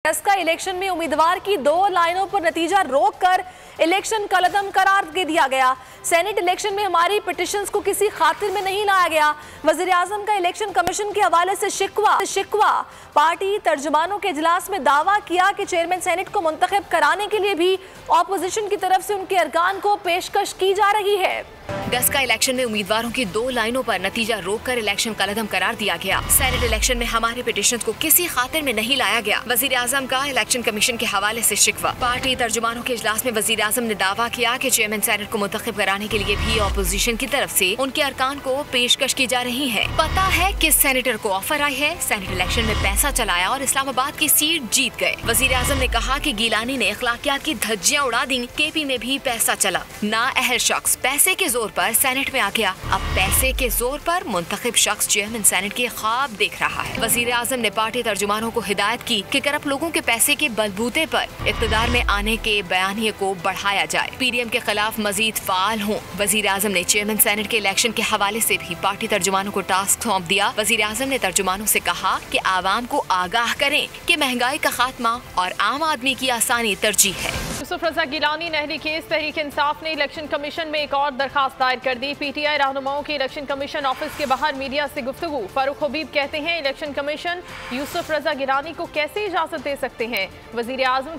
का इलेक्शन में उम्मीदवार की 2 लाइनों पर नतीजा रोककर इलेक्शन कलअदम करार दे दिया गया। सेनेट इलेक्शन में हमारी पिटिशंस को किसी खातिर में नहीं लाया गया। वजीर आजम का इलेक्शन कमीशन के हवाले से शिकवा। पार्टी तर्जुमानों के इजलास में दावा किया कि चेयरमैन सेनेट को मुंतखब कराने के लिए भी ऑपोजिशन की तरफ से उनके अरकान को पेशकश की जा रही है। 10 का इलेक्शन में उम्मीदवारों की 2 लाइनों पर नतीजा रोककर इलेक्शन कलअदम करार दिया गया। सेनेट इलेक्शन में हमारे पिटिशंस को किसी खातिर में नहीं लाया गया। वजीर आजम का इलेक्शन कमीशन के हवाले से शिकवा। पार्टी तर्जुमानों के इजलास में वजीर आजम ने दावा किया कि चेयरमैन सेनेट को मुंतखब कराने के लिए भी ऑपोजिशन की तरफ से उनके अरकान को पेशकश की जा रही है। पता है किस सेनेटर को ऑफर आई है? सेनेट इलेक्शन में पैसा चलाया और इस्लामाबाद की सीट जीत गए। वजीर आजम ने कहा कि गिलानी ने अखलाकियात की धज्जियां उड़ा दी। केपी में भी पैसा चला। नाअहल शख्स पैसे के जोर पर सेनेट में आ गया। अब पैसे के जोर पर मुंतखब शख्स चेयरमैन सेनेट के ख्वाब देख रहा है। वजीर आजम ने पार्टी तर्जुमानों को हिदायत की कि करप्ट लोगों के पैसे के बलबूते पर इक़्तिदार में आने के बयानिए को बढ़ाया जाए, पीडीएम के खिलाफ मजीद फाल हों। वजीर आजम ने चेयरमैन सेनेट के इलेक्शन के हवाले से भी पार्टी तर्जुमानों को टास्क सौंप दिया। वजीर आजम ने तर्जुमानों से कहा कि आवाम को आगाह करें कि महंगाई का खात्मा और आम आदमी की आसानी तरजीह है। यूसुफ रजा गिलानी नहरी केस तहरीक इंसाफ ने इलेक्शन कमीशन में एक और दरखास्त दायर कर दी। पीटीआई रहनुमाओं की इलेक्शन कमीशन ऑफिस के बाहर मीडिया से गुफ्तगू। फारूक हबीब कहते हैं इलेक्शन कमीशन यूसुफ रजा गिलानी को कैसे इजाजत दे सकते हैं? वजीर आजम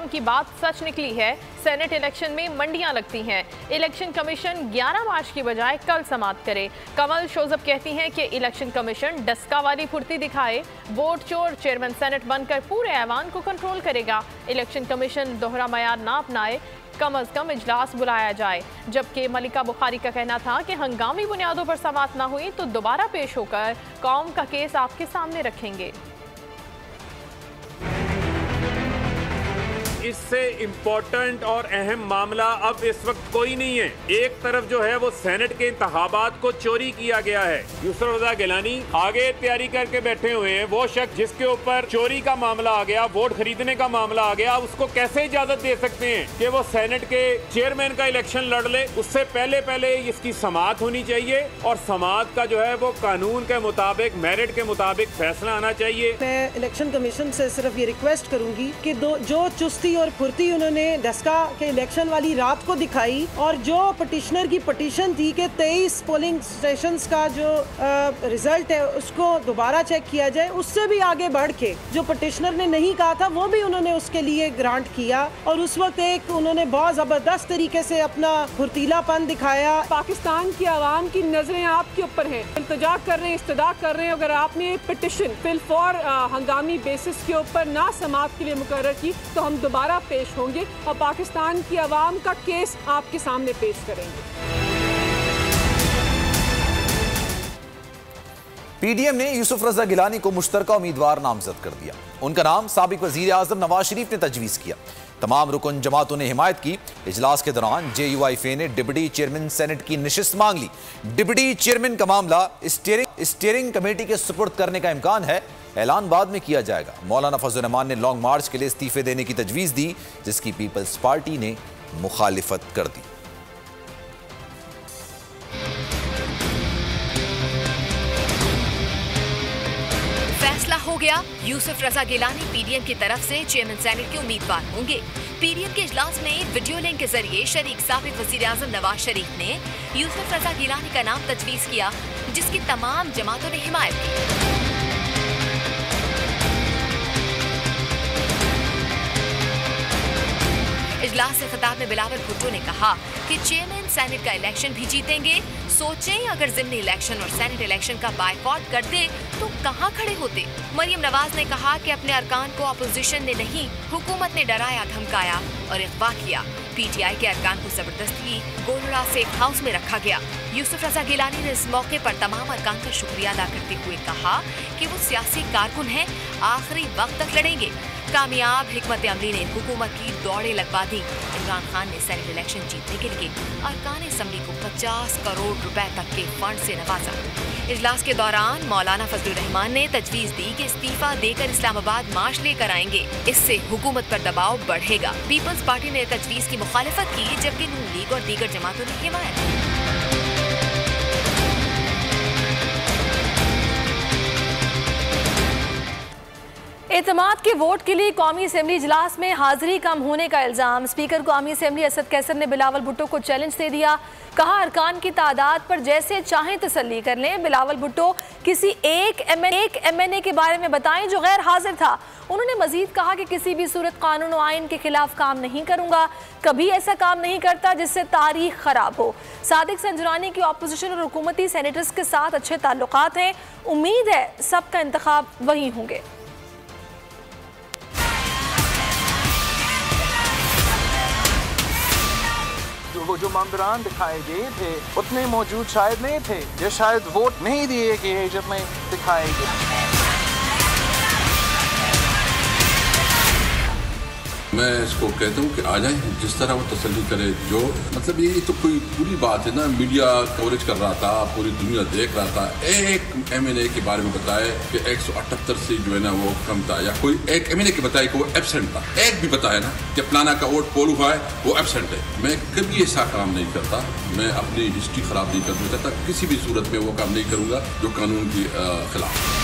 की बात सच निकली है। सेनेट इलेक्शन में मंडियां लगती हैं। इलेक्शन कमीशन 11 मार्च की बजाय कल समाअत करे। कमल शोजब कहती हैं कि इलेक्शन कमीशन डस्का वाली फुर्ती दिखाए। वोट चोर चेयरमैन सेनेट बनकर पूरे ऐवान को कंट्रोल करेगा। इलेक्शन कमीशन दोहरा मयार ना अपनाए, कम अज कम इजलास बुलाया जाए। जबकि मलिका बुखारी का कहना था कि हंगामी बुनियादों पर समाअत ना हुई तो दोबारा पेश होकर कौम का केस आपके सामने रखेंगे। इससे इम्पोर्टेंट और अहम मामला अब इस वक्त कोई नहीं है। एक तरफ जो है वो सेनेट के इंतखाबात को चोरी किया गया है। यूसुफ रजा गिलानी आगे तैयारी करके बैठे हुए हैं। वो शख्स जिसके ऊपर चोरी का मामला आ गया, वोट खरीदने का मामला आ गया, उसको कैसे इजाजत दे सकते हैं कि वो सेनेट के चेयरमैन का इलेक्शन लड़ ले? उससे पहले इसकी समाअत होनी चाहिए और समाअत का जो है वो कानून के मुताबिक, मेरिट के मुताबिक फैसला आना चाहिए। मैं इलेक्शन कमीशन से सिर्फ ये रिक्वेस्ट करूंगी कि जो चुस्ती और फुर्ती उन्होंने डस्का के इलेक्शन वाली रात को दिखाई और जो पिटिशनर की पिटीशन थी कि 23 पोलिंग स्टेशंस का जो रिजल्ट है उसको दोबारा चेक किया जाए, उससे भी आगे बढ़ के जो पिटिशनर ने नहीं कहा था वो भी उन्होंने उसके लिए ग्रांट किया। और उस वक्त एक उन्होंने बहुत जबरदस्त तरीके से अपना फुर्तीलापन दिखाया। पाकिस्तान की आवाम की नजरें आपके ऊपर हैं, इल्तिजा कर रहे हैं, इस्तदा कर रहे हैं। अगर आपने पिटिशन फिलफौर हंगामी बेसिस के ऊपर ना समाअत के लिए मुकर्रर की तो हम दोबारा पेश होंगे और पाकिस्तान की आवाम का केस आपके सामने पेश करेंगे। पीडीएम ने यूसुफ रजा गिलानी को मुश्तरका उम्मीदवार नामजद कर दिया। उनका नाम साबिक वजीर आजम नवाज शरीफ ने तजवीज़ किया। तमाम रुकन जमातों ने हिमायत की। इजलास के दौरान JUIFA ने डिप्टी चेयरमैन सेनेट की नशिस्त मांग ली। डिप्टी चेयरमैन का मामला स्टीयरिंग कमेटी के सुपुर्द करने का इम्कान है। ऐलान बाद में किया जाएगा। मौलाना फजल रहमान ने लॉन्ग मार्च के लिए इस्तीफे देने की तजवीज़ दी, जिसकी पीपल्स पार्टी ने मुखालिफत कर दी। फैसला हो गया। यूसुफ रजा गिलानी पीडीएम की तरफ से चेयरमैन सेनेट के उम्मीदवार होंगे। पीडीएम के इजलास में वीडियो लिंक के जरिए शरीक साबिक वजीर आजम नवाज शरीफ ने यूसुफ रजा गिलानी का नाम तजवीज़ किया, जिसकी तमाम जमातों ने हिमायत की। इजलास से खिताब में बिलावल भुट्टो ने कहा कि चेयरमैन सेनेट का इलेक्शन भी जीतेंगे। सोचें अगर ज़िमनी इलेक्शन और सेनेट इलेक्शन का बायकॉट करते तो कहां खड़े होते? मरियम नवाज ने कहा कि अपने अरकान को अपोजिशन ने नहीं, हुकूमत ने डराया, धमकाया और अगवा किया। पीटीआई के अरकान को जबरदस्ती गोलरा सेफ हाउस में रखा गया। यूसुफ रजा गिलानी ने इस मौके पर तमाम अरकान का शुक्रिया अदा करते हुए कहा कि वो सियासी कारकुन हैं, आखिरी वक्त तक लड़ेंगे। कामयाब हिकमत अमली ने हुकूमत की दौड़े लगवा दी। इमरान खान ने सेनेट इलेक्शन जीतने के लिए अरकान असम्बली को 50 करोड़ रुपए तक के फंड से नवाजा। इजलास के दौरान मौलाना फजल रहमान ने तजवीज़ दी कि इस्तीफा देकर इस्लामाबाद मार्च लेकर आएंगे। इससे हुकूमत पर दबाव बढ़ेगा। पीपल्स पार्टी ने तजवीज़ की मुखालिफत की, जबकि नून लीग और दीगर जमातों ने हिमायत की। एतमाद के वोट के लिए कौमी असेंबली इजलास में हाजिरी कम होने का इल्जाम। स्पीकर कौमी असेंबली असद कैसर ने बिलावल भुट्टो को चैलेंज दे दिया। कहा अरकान की तादाद पर जैसे चाहें तसल्ली कर लें। बिलावल भुट्टो किसी एक एमएनए के बारे में बताएं जो गैर हाजिर था। उन्होंने मजीद कहा कि किसी भी सूरत कानून और आइन के खिलाफ काम नहीं करूंगा, कभी ऐसा काम नहीं करता जिससे तारीख खराब हो। सादिक संजरानी की अपोजिशन और हुकूमती सेनेटर्स के साथ अच्छे ताल्लुकात हैं। उम्मीद है सबका इंतखाब वही होंगे। जो मम्बरान दिखाए गए थे उतने मौजूद शायद नहीं थे, या शायद वोट नहीं दिए गए जब मैं दिखाए गए। मैं इसको कहता हूँ कि आ जाए, जिस तरह वो तसल्ली करे। जो मतलब ये तो कोई पूरी बात है ना, मीडिया कवरेज कर रहा था, पूरी दुनिया देख रहा था। एक एमएनए के बारे में बताए कि 178 से जो है ना वो कम था, या कोई एक एमएनए के बताए कि वो एब्सेंट था। एक भी बताया ना कि फलाना का वोट पोल हुआ है, वो एब्सेंट है। मैं कभी ऐसा काम नहीं करता, मैं अपनी हिस्ट्री खराब नहीं करना चाहता, किसी भी सूरत में वो काम नहीं करूँगा जो कानून के खिलाफ।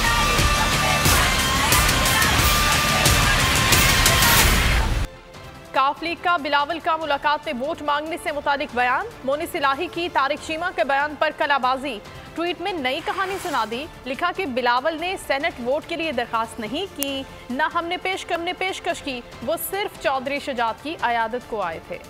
काफ लीग का बिलावल का मुलाकात में वोट मांगने से मुतालिक बयान। मोनिस इलाही की तारिक चीमा के बयान पर कलाबाजी। ट्वीट में नई कहानी सुना दी। लिखा कि बिलावल ने सेनेट वोट के लिए दरखास्त नहीं की, न हमने पेशकश की, वो सिर्फ चौधरी शुजात की अयादत को आए थे।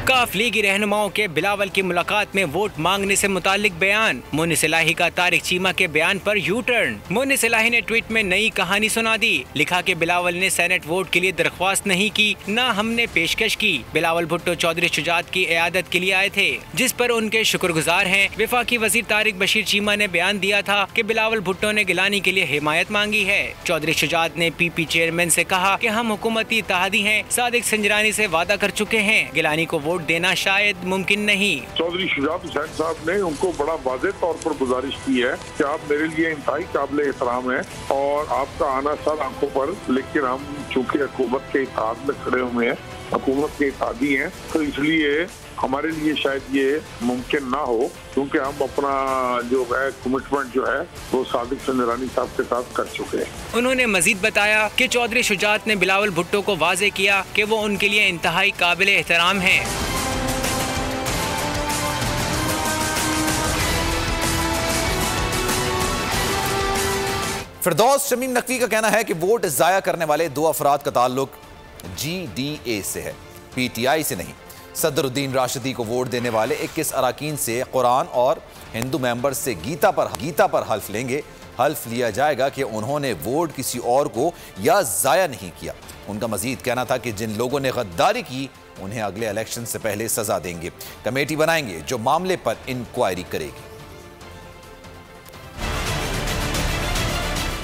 काफ लीगी रहनुमाओं के बिलावल की मुलाकात में वोट मांगने से मुतालिक बयान। मोनिस इलाही का तारिक चीमा के बयान पर यू टर्न। मोनिस इलाही ने ट्वीट में नई कहानी सुना दी। लिखा कि बिलावल ने सेनेट वोट के लिए दरख्वास्त नहीं की, न हमने पेशकश की। बिलावल भुट्टो चौधरी शुजात की इयादत के लिए आए थे, जिस पर उनके शुक्रगुजार हैं। वफाकी वजीर तारिक बशीर चीमा ने बयान दिया था कि बिलावल भुट्टो ने गिलानी के लिए हिमायत मांगी है। चौधरी शुजात ने पीपी चेयरमैन से कहा कि हम हुकूमती इत्तेहादी हैं, सादिक संजरानी से वादा कर चुके हैं, गिलानी को वोट देना शायद मुमकिन नहीं। चौधरी शुजात हुसैन साहब ने उनको बड़ा वाज़ेह तौर पर गुजारिश की है कि आप मेरे लिए इंतहाई काबिल एहतराम है और आपका आना सर आंखों पर, लेकिन हम चूँकि हुकूमत के इत्तेहाद में खड़े हुए हैं, हुकूमत के इत्तेहादी हैं, तो इसलिए हमारे लिए शायद ये मुमकिन ना हो, क्योंकि हम अपना जो है कमिटमेंट जो है वो सादिक संजरानी साहब के साथ कर चुके हैं। उन्होंने मजीद बताया कि चौधरी शुजात ने बिलावल भुट्टो को वाज़ेह किया कि वो उनके लिए इंतहाई काबिल एहतराम है। फिरदौस शमीम नकवी का कहना है कि वोट जाया करने वाले दो अफराद का ताल्लुक GDA से है, PTI से नहीं। सदरुद्दीन राशिदी को वोट देने वाले 21 अराकीन से कुरान और हिंदू मेंबर से गीता पर हल्फ लेंगे। हल्फ लिया जाएगा कि उन्होंने वोट किसी और को या जाया नहीं किया। उनका मजीद कहना था कि जिन लोगों ने गद्दारी की उन्हें अगले इलेक्शन से पहले सजा देंगे। कमेटी बनाएंगे जो मामले पर इंक्वायरी करेगी।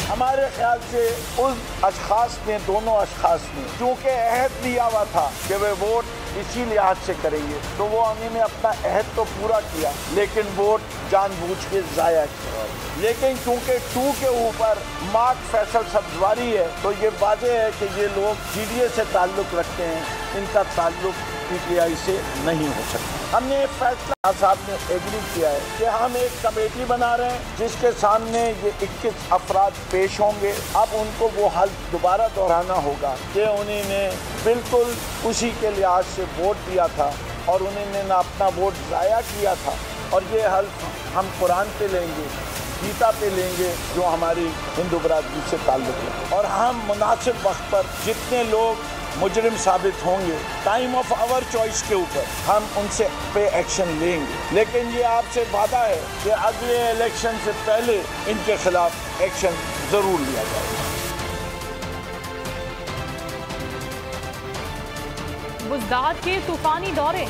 हमारे ख्याल से उस अशखास ने, दोनों अशखास ने, क्योंकि अहद लिया हुआ था कि वे वोट इसी लिहाज से करेंगे, तो वो उन्होंने अपना अहद तो पूरा किया, लेकिन वोट जानबूझ के ज़ाया किया। लेकिन क्योंकि 2 के ऊपर मार्क फैसल सब्जवारी है, तो ये वाज़ेह है कि ये लोग GDA से ताल्लुक़ रखते हैं, इनका ताल्लुक़ PTI से नहीं हो सकता। हमने फैसला साहब ने एग्री किया है कि हम एक कमेटी बना रहे हैं जिसके सामने ये 21 अफराद पेश होंगे। अब उनको वो हल दोबारा दोहराना होगा कि उन्होंने बिल्कुल उसी के लिहाज से वोट दिया था और उन्होंने ना अपना वोट ज़ाया किया था, और ये हल हम कुरान पे लेंगे, गीता पे लेंगे जो हमारी हिंदू बरादरी से ताल्लुक़ है, और हम मुनासिब वक्त पर जितने लोग मुजरिम साबित होंगे टाइम ऑफ आवर चॉइस के ऊपर हम उनसे पे एक्शन लेंगे। लेकिन ये आपसे वादा है कि अगले इलेक्शन से पहले इनके खिलाफ एक्शन जरूर लिया जाएगा। बुज़दाद के तूफानी दौरे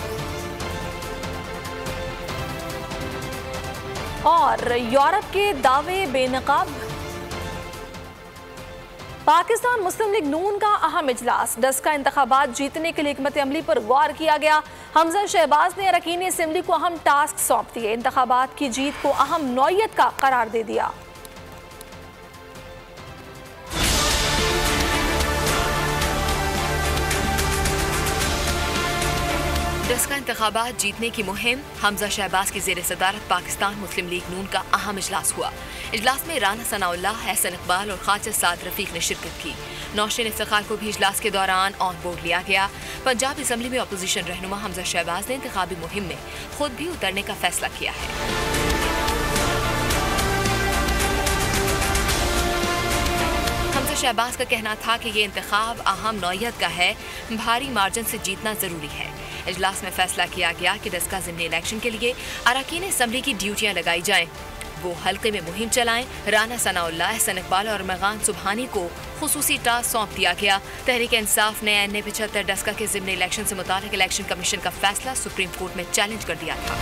और यूरोप के दावे बेनकाब। पाकिस्तान मुस्लिम लीग नून का अहम इजलास। 10 का इंतखाबात जीतने के लिए हिकमत अमली पर गौर किया गया। हमजा शहबाज ने अरकान असेंबली को अहम टास्क सौंप दिए। इंतखाबात की जीत को अहम नौयत का करार दे दिया। डस्का इंतखाबात जीतने की मुहिम, हमजा शहबाज की ज़ेर सदारत पाकिस्तान मुस्लिम लीग नून का अहम इजलास हुआ। इजलास में राना सनाउल्लाह, एहसन इकबाल और ख्वाजा साद रफीक ने शिरकत की। नौशीन इफ्तिखार को भी इजलास के दौरान ऑन बोर्ड लिया गया। पंजाब असम्बली में अपोजिशन रहनुमा हमजा शहबाज ने इंतखाबी मुहिम में खुद भी उतरने का फैसला किया है। शहबाज का कहना था कि ये इंतखाब अहम नौयत का है, भारी मार्जिन से जीतना जरूरी है। इजलास में फैसला किया गया कि डस्का ज़िमनी इलेक्शन के लिए अरकान असम्बली की ड्यूटियां लगाई जाएं, वो हल्के में मुहिम चलाएं। राना सनाउल्लाह, एहसन इकबाल और मगान सुबहानी को खुसूसी टास्क सौंप दिया गया। तहरीक इंसाफ ने NA 75 डस्का के ज़िमनी इलेक्शन से मुताल्लिक इलेक्शन कमीशन का फैसला सुप्रीम कोर्ट में चैलेंज कर दिया था।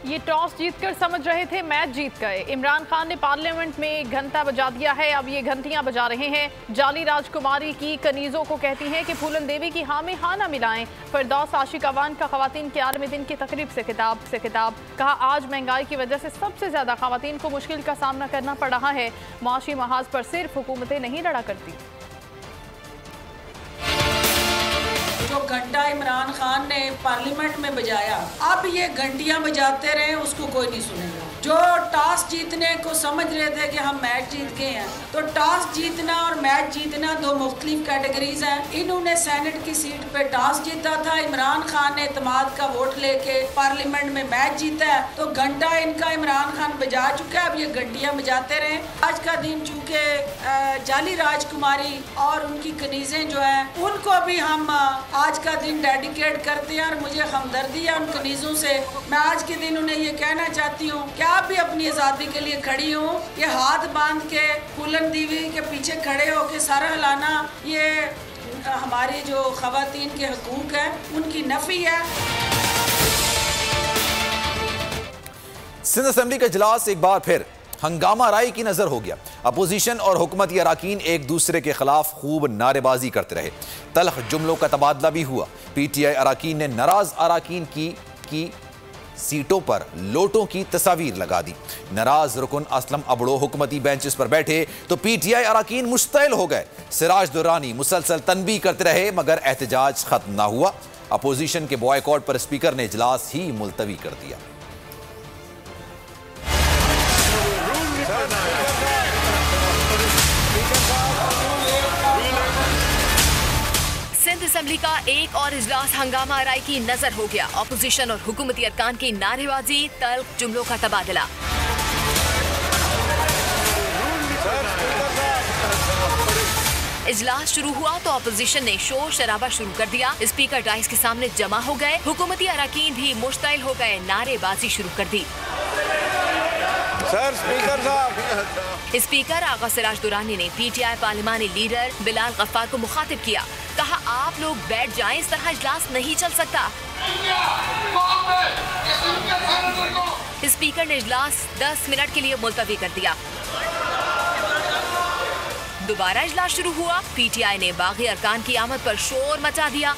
ये टॉस जीतकर समझ रहे थे मैच जीत गए। इमरान खान ने पार्लियामेंट में घंटा बजा दिया है, अब ये घंटियां बजा रहे हैं। जाली राजकुमारी की कनीजों को कहती हैं कि फूलन देवी की हाँ में हाँ ना मिलाएं। फिरदौस आशिक अवान का खवातीन के 11वें दिन की तकरीब से खिताब कहा, आज महंगाई की वजह से सबसे ज्यादा खवातीन को मुश्किल का सामना करना पड़ रहा है। माशी महाज पर सिर्फ हुकूमतें नहीं लड़ा करती। जो घंटा इमरान खान ने पार्लियामेंट में बजाया, अब ये घंटियां बजाते रहे, उसको कोई नहीं सुनेगा। जो टॉस जीतने को समझ रहे थे कि हम मैच जीत गए हैं, तो टॉस जीतना और मैच जीतना दो मुख्तलिफ कैटेगरीज हैं। इन्होंने सेनेट की सीट पे टॉस जीता था, इमरान खान ने इत्मीनान का वोट लेके पार्लियामेंट में मैच जीता है, तो घंटा इनका इमरान खान बजा चुका है, अब ये घंटियां बजाते रहे। आज का दिन चूँकि जाली राजकुमारी और उनकी कनीजें जो हैं, उनको भी हम आज का दिन डेडिकेट करते हैं और मुझे हमदर्दी है उन कनीजों से। मैं आज के दिन उन्हें ये कहना चाहती हूँ कि आप भी अपनी आज़ादी के लिए खड़ी हूँ। ये हाथ बांध के फूलन देवी के पीछे खड़े होके सारा हिलाना, ये हमारी जो खवातीन के हकूक है उनकी नफी है। सिंध असेंबली का इजलास एक बार फिर हंगामा राय की नजर हो गया। अपोजिशन और हुकूमती अराकीन एक दूसरे के खिलाफ खूब नारेबाजी करते रहे। तल्ख जुमलों का तबादला भी हुआ। PTI अराकीन ने नाराज अराकीन की सीटों पर लोटों की तस्वीर लगा दी। नाराज रुकन असलम अबड़ो हुकूमती बेंचेस पर बैठे तो PTI अराकीन मुश्तइल हो गए। सिराज दुरानी मुसलसल तनबीह करते रहे मगर एहतजाज खत्म ना हुआ। अपोजिशन के बॉयकॉट पर स्पीकर ने इजलास ही मुलतवी कर दिया। सिंध असेंबली का एक और इजलास हंगामा आराई की नजर हो गया। अपोजिशन और हुकूमती अरकान की नारेबाजी, तल्ख जुमलों का तबादला। इजलास शुरू हुआ तो अपोजिशन ने शोर शराबा शुरू कर दिया। स्पीकर डाइस के सामने जमा हो गए। हुकूमती अरकान भी मुश्तइल हो गए, नारेबाजी शुरू कर दी। सर स्पीकर साहब। स्पीकर आगा सिराज दुरानी ने PTI पार्लिमानी लीडर बिलाल गफ्फार को मुखातिब किया। कहा, आप लोग बैठ जाएं, इस तरह इजलास नहीं चल सकता। स्पीकर ने इजलास 10 मिनट के लिए मुलतवी कर दिया। दोबारा इजलास शुरू हुआ। PTI ने बागी अरकान की आमद पर शोर मचा दिया।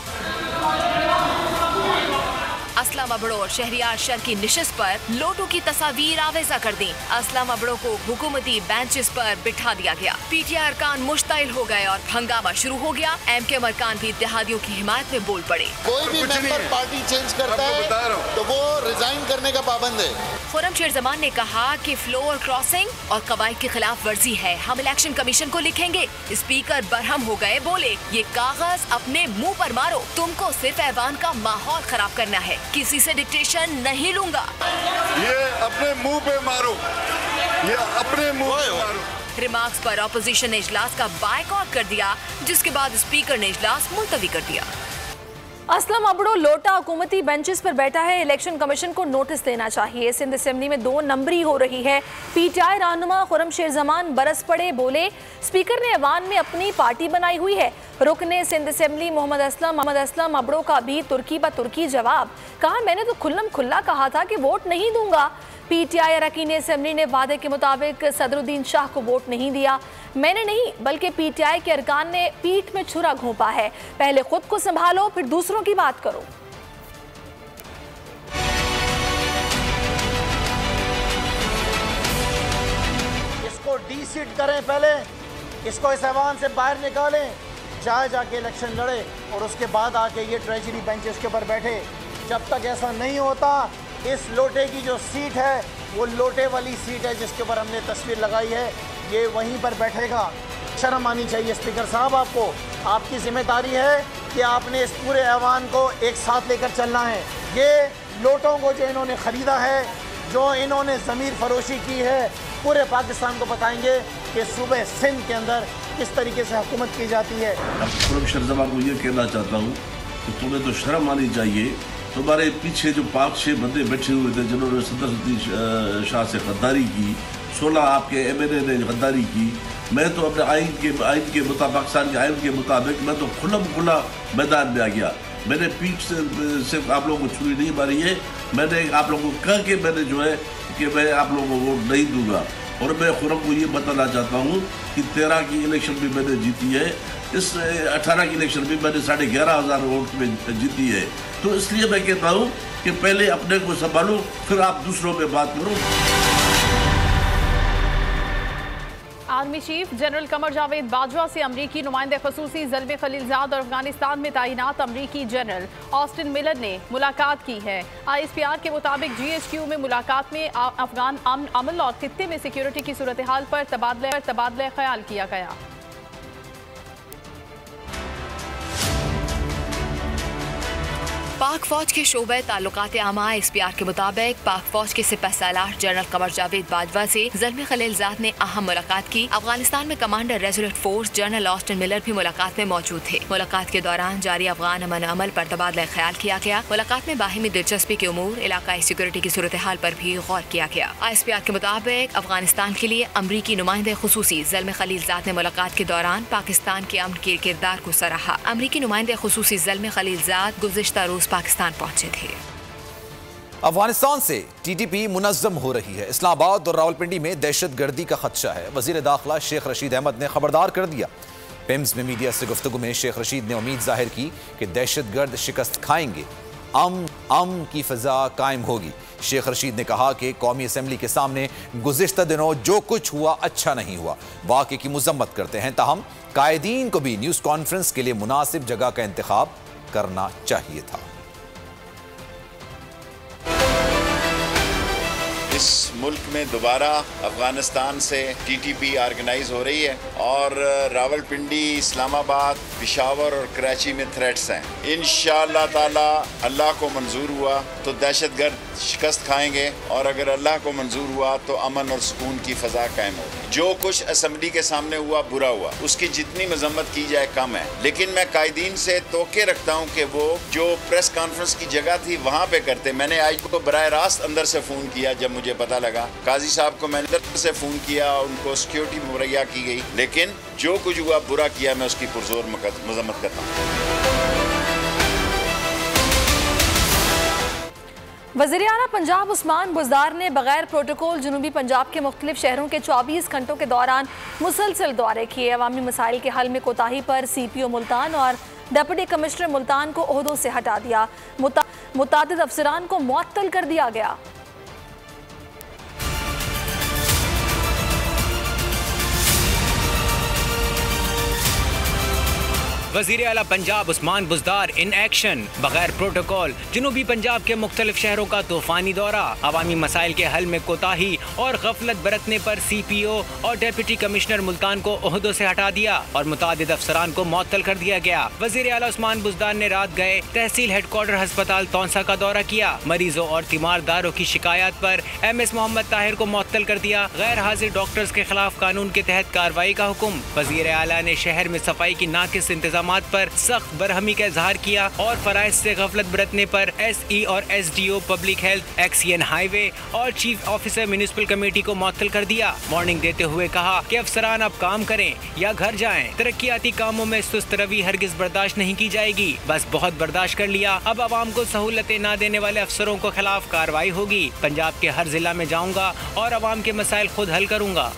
असलम अबड़ो और शहरियार शर की निशिस्त पर लोटों की तस्वीर आवेजा कर दी। असलम अबड़ो को हुकूमती बेंचेस पर बिठा दिया गया। PTI अरकान मुश्तइल हो गए और हंगामा शुरू हो गया। MK अरकान भी इत्तेहादियों की हिमायत में बोल पड़े। कोई भी मेंबर पार्टी चेंज करता है तो वो रिजाइन करने का पाबंद है। खुर्रमशेर जमान ने कहा कि फ्लोर क्रॉसिंग और कवायद की खिलाफ वर्जी है, हम इलेक्शन कमीशन को लिखेंगे। स्पीकर बरहम हो गए, बोले, ये कागज अपने मुंह पर मारो, तुमको सिर्फ ऐवान का माहौल खराब करना है, किसी से डिक्टेशन नहीं लूंगा। ये अपने मुंह पे मारो, ये अपने मुंह पे मारो। रिमार्क्स पर अपोजिशन ने इजलास का बायकॉट कर दिया, जिसके बाद स्पीकर ने इजलास मुलतवी कर दिया। असलम अबड़ो लोटा हुकूमती बेंचेस पर बैठा है, इलेक्शन कमीशन को नोटिस देना चाहिए। सिंध असेंबली में 2 नंबरी हो रही है। PTI रहनुमा खुर्रमशेर जमान बरस पड़े, बोले, स्पीकर ने ऐवान में अपनी पार्टी बनाई हुई है। रुकने सिंध असेंबली मोहम्मद असलम अबड़ो का भी तुर्की ब तुर्की जवाब। कहा, मैंने तो खुल्लम खुल्ला कहा था कि वोट नहीं दूंगा। PTI अरकान असेंबली ने वादे के मुताबिक सदरुद्दीन शाह को वोट नहीं दिया। मैंने नहीं बल्कि PTI के अरकान ने पीठ में छुरा घोंपा है। पहले खुद को संभालो, फिर दूसरों की बात करो। इसको डीसीट करें पहले, इसको इस ऐवान से बाहर निकालें, चाहे जाके इलेक्शन लड़े और उसके बाद आके ये ट्रेजरी बेंचेस के ऊपर बैठे। जब तक ऐसा नहीं होता, इस लोटे की जो सीट है वो लोटे वाली सीट है जिसके ऊपर हमने तस्वीर लगाई है, ये वहीं पर बैठेगा। शर्म आनी चाहिए स्पीकर साहब आपको। आपकी जिम्मेदारी है कि आपने इस पूरे ऐवान को एक साथ लेकर चलना है। ये लोटों को जो इन्होंने ख़रीदा है, जो इन्होंने ज़मीर फरोशी की है, पूरे पाकिस्तान को बताएंगे कि सूबे सिंध के अंदर किस तरीके से हुकूमत की जाती है। अब शहज़ादा को ये कहना चाहता हूँ कि तुम्हें तो शर्म आनी चाहिए। तुम्हारे पीछे जो 5-6 बंदे बैठे हुए थे जिन्होंने सदर शाह से गद्दारी की, 16 आपके MNA ने गद्दारी की। मैं तो अपने आइन के मुताबिक, पाकिस्तान के आइन के मुताबिक मैं तो खुला मैदान में आ गया। मैंने पीठ से सिर्फ आप लोगों को छुरी नहीं मारी है, मैंने आप लोगों को कह के मैंने जो है कि मैं आप लोगों को वोट नहीं दूंगा। और मैं खुरम को ये बताना चाहता हूँ कि 13 की इलेक्शन भी मैंने जीती है, इस 18 की इलेक्शन भी मैंने 11,500 वोट में जीती है। तो इसलिए मैं कहता हूँ कि पहले अपने को संभालो, फिर आप दूसरों में बात करो। Army chief general Qamar Javed Bajwa से अमरीकी नुमाइंदे खसूसी ज़ल्मे खलीलजाद और अफगानिस्तान में तैनात अमरीकी जनरल ऑस्टिन मिलर ने मुलाकात की है। ISPR के मुताबिक GHQ में मुलाकात में अफगान अमन और खित्ते में सिक्योरिटी की सूरत हाल पर तबादला ख्याल किया गया। पाक फौज के शोबे ताल्लुकात आमा ISPR के मुताबिक पाक फौज के सिपहसालार जनरल कमर जावेद बाजवा से ज़ल्मे खलीलजाद ने अहम मुलाकात की। अफगानिस्तान में commander resolute force general Austin Miller भी मुलाकात में मौजूद थे। मुलाकात के दौरान जारी अफगान अमन अमल पर तबादला ख्याल किया गया। मुलाकात में बाहिमी दिलचस्पी के उमूर, इलाकाई सिक्योरिटी की सूरत हाल पर भी गौर किया गया। ISPR के मुताबिक अफगानिस्तान के लिए अमरीकी नुमाइंदे खुसूसी ज़ल्मे खलीलजाद ने मुलाकात के दौरान पाकिस्तान के अमन के किरदार को सराहा। अमरीकी नुमाइंदे खुसूसी ज़ल्मे खलीलजाद गुज़िश्ता रोज पाकिस्तान पहुंचे थे। अफगानिस्तान से TTP मुनज़्ज़म हो रही है। इस्लामाबाद और रावलपिंडी में दहशतगर्दी का खदशा है। वज़ीर दाखिला शेख रशीद अहमद ने खबरदार कर दिया। पिम्स में मीडिया से गुफ्तगू में शेख रशीद ने उम्मीद जाहिर की कि दहशतगर्द शिकस्त खाएंगे, अमन की फ़ज़ा कायम होगी। शेख रशीद ने कहा कि कौमी असम्बली के सामने गुज़िश्ता दिनों जो कुछ हुआ अच्छा नहीं हुआ, वाक़े की मज़म्मत करते हैं। ताहम कायदीन को भी न्यूज़ कॉन्फ्रेंस के लिए मुनासिब जगह का इंतखाब करना चाहिए था। इस मुल्क में दोबारा अफगानिस्तान से TTP ऑर्गेनाइज हो रही है और रावलपिंडी, इस्लामाबाद, पेशावर और कराची में थ्रेट्स हैं। इंशाअल्लाह ताला अल्लाह को मंजूर हुआ तो दहशतगर्द शिकस्त खाएंगे और अगर अल्लाह को मंजूर हुआ तो अमन और सुकून की फ़ज़ा कायम होगी। जो कुछ असम्बली के सामने हुआ बुरा हुआ, उसकी जितनी मजम्मत की जाए कम है, लेकिन मैं कायदीन से तोके रखता हूँ कि वो जो प्रेस कॉन्फ्रेंस की जगह थी वहाँ पे करते। मैंने आज को बराह रास्त अंदर से फ़ोन किया जब मुझे पता लगा, काजी साहब को मैंने अंदर से फ़ोन किया, उनको सिक्योरिटी मुहैया की गई, लेकिन जो कुछ हुआ बुरा किया, मैं उसकी पुरजोर मजम्मत करता हूँ। वज़ीर आला पंजाब उस्मान बुज़दार ने बगैर प्रोटोकॉल जनूबी पंजाब के मुख्तलिफ शहरों के 24 घंटों के दौरान मुसलसल दौरे किए। अवामी मसाइल के हल में कोताही पर CPO मुल्तान और डिप्टी कमिश्नर मुल्तान को ओहदों से हटा दिया। मुतादिद अफसरान को मुअत्तल कर दिया गया। वज़ीर आला पंजाब उस्मान बुज़दार इन एक्शन। बगैर प्रोटोकॉल जनूबी पंजाब के मुख्तलिफ शहरों का तूफानी दौरा। अवामी मसाइल के हल में कोताही और गफलत बरतने पर CPO और डिप्टी कमिश्नर मुल्तान को ओहदों से हटा दिया और मुतादिद अफसरान को मुअत्तल कर दिया गया। वज़ीर आला उस्मान बुज़दार ने रात गए तहसील हेडक्वार्टर अस्पताल तौंसा का दौरा किया। मरीजों और तीमारदारों की शिकायत पर MS मोहम्मद ताहिर को मुअत्तल कर दिया। गैर हाजिर डॉक्टर्स के खिलाफ कानून के तहत कार्रवाई का हुक्म। वज़ीर आला ने शहर में सफाई की नाकिस इंतजाम पर सख्त बरहमी का इजहार किया और फराइज से गफलत बरतने पर SE और SDO public health, XCN highway और चीफ ऑफिसर म्युनिसिपल कमेटी को मुअत्तल कर दिया। वार्निंग देते हुए कहा कि अफसरान अब काम करें या घर जाएं। तरक्याती कामों में सुस्त रवि हरगिज बर्दाश्त नहीं की जाएगी। बस बहुत बर्दाश्त कर लिया, अब आवाम को सहूलतें न देने वाले अफसरों को खिलाफ कार्रवाई होगी। पंजाब के हर जिला में जाऊंगा और आवाम के मसाइल खुद हल करूंगा।